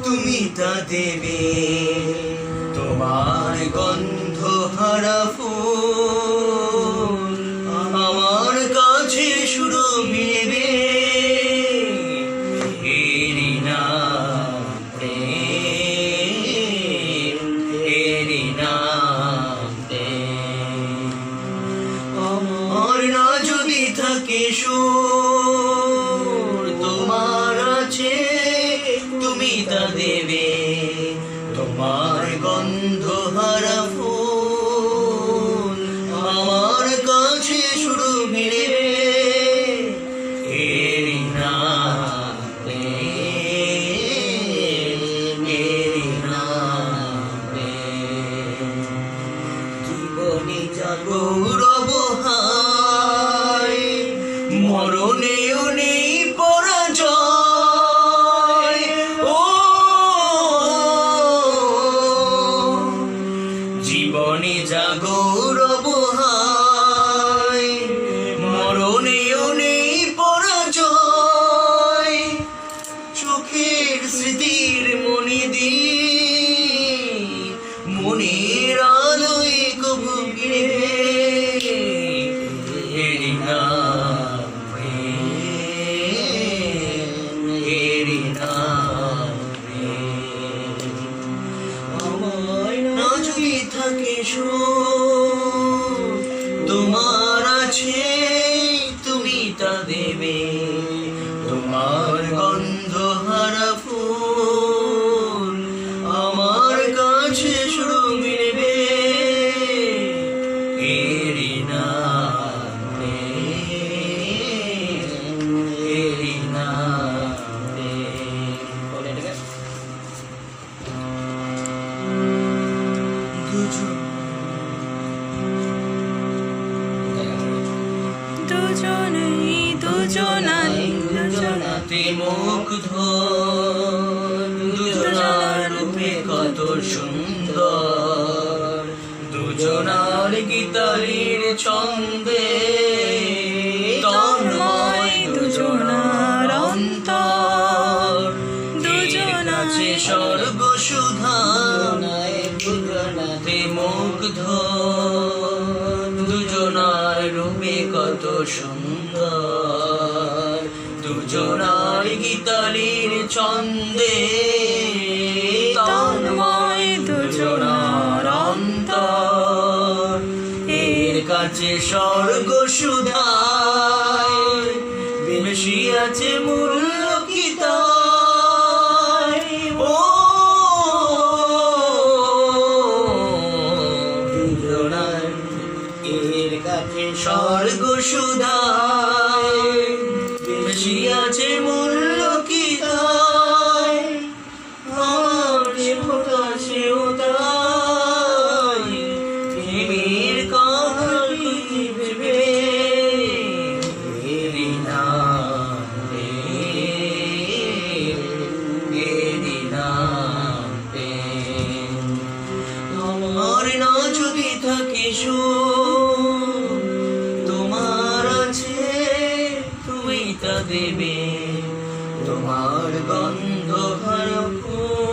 তুমি তা দেবে। তোমার গন্ধ হারা ফুল আমার কাছে সুরভিবে। এরি নাম প্রেম, এরি নাম প্রেম। আমার না যদি থাকে সুর, তোমার আছে তুমি তা দেবে। তোমার গন্ধ হারা ফুল আমার কাছে সুরভিবে। এরি নাম প্রেম, এরি নাম প্রেম। জীবনে যা গৌরব হায়, মরণেও নেই পরাজয়। ও জীবনে যা গৌরব হায়, মরণেও নেই পরাজয়। চোখের স্মৃতির মনি দিয়ে মনের আলোয় কবু ফিরে। এরি নাম প্রেম, এরি নাম প্রেম। আমার না যদি থাকে সুর, তোমার আছে তুমি তা দেবে। তোমার গন্ধ হারা ফুল আমার কাছে সুরভিবে। এরি নাম প্রেম, এরি নাম প্রেম। দুজনেই দুজনাই দুজনাতে মুগ্ধ, দুজনার রূপে কত সুন্দর। দুজনার গীতালির ছন্দে তন্ময় দুজনার অন্তর। দুজনাছে স্বর্গ সুধা, দুজনাতে মুগ্ধ, দুজনার রূপে কত সুন্দর। দুজনার গীতালির ছন্দে তন্ময় দুজনার অন্তর। এর কাছে স্বর্গ সুধায় বেশি আছে মূল্য কি তাই। ও দুজনার এর কাছে স্বর্গ সুধায় বেশি আছে মূল্য কি তাই। আমার সেবতা সেও তাই প্রেমের কাহিনী ভেবে। এরি নাম প্রেম, এরি নাম প্রেম। আমার না যদি থাকে সুর, তোমার আছে তুমি তা দেবে। তোমার গন্ধ হারা ফুল